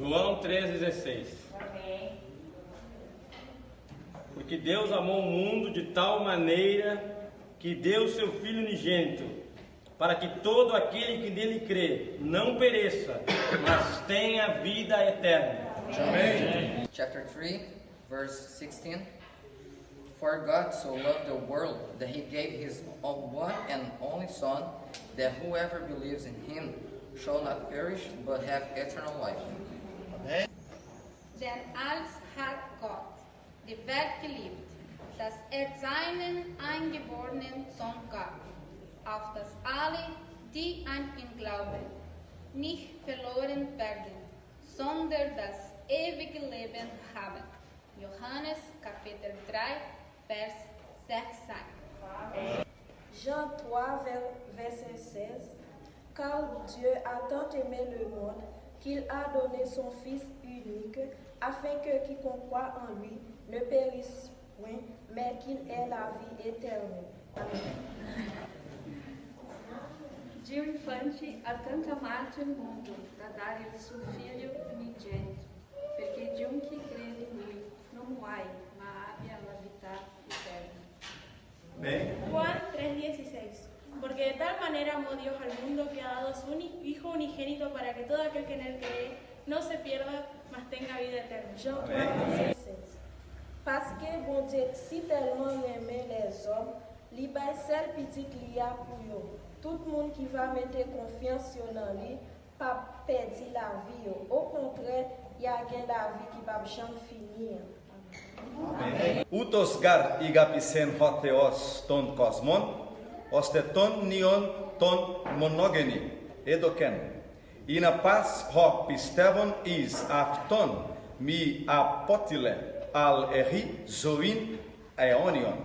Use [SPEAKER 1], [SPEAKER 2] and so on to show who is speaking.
[SPEAKER 1] João 3,16.
[SPEAKER 2] Amém.
[SPEAKER 1] Porque Deus amou o mundo de tal maneira que deu seu Filho unigênito, para que todo aquele que nele crê não pereça, mas tenha vida eterna.
[SPEAKER 3] Amém. Chapter 3, verse 16. For God so loved the world that he gave his one and only Son, that whoever believes in him shall not perish but have eternal life.
[SPEAKER 4] Denn als hat Gott die Welt geliebt, dass seinen eingeborenen Sohn gab, auf dass alle, die an ihn glauben, nicht verloren werden, sondern das ewige Leben haben. Johannes Kapitel 3, Vers 16.
[SPEAKER 5] Jean 3, verset 16. Car Dieu a tant aimé le monde qu'il a donné son Fils unique, afin que quiconque croit en lui ne périsse point, mais qu'il ait la vie éternelle. Amém.
[SPEAKER 6] Dio infante ha tanto amato il mondo da dare il suo figlio unigenito, perché chiunque crede in lui non muoia, ma abbia la vita eterna.
[SPEAKER 7] Juan 3:16. Porque de tal manera amó Dios al mundo que ha dado su Hijo unigénito para que todo aquel que en él cree no se pierda, mas tenga vida eterna.
[SPEAKER 5] Jean 3, verset 16. Parce que bon Dieu si tellement aimé les hommes, li bay sel petit li a pour yo. Tout le monde qui va mettre confiance sur lui, pas perdre la vie. Au contraire, il y a la vie qui va jamais finir.
[SPEAKER 8] Ούτως γαρ ηγαπησεν χωθεός τον κόσμον, ώστε τον νιον τον μονόγενη έδωκεν. Είναι πας χω πιστεύον εις αυτόν μη απότειλε αλ εχει ζωήν αιώνιον.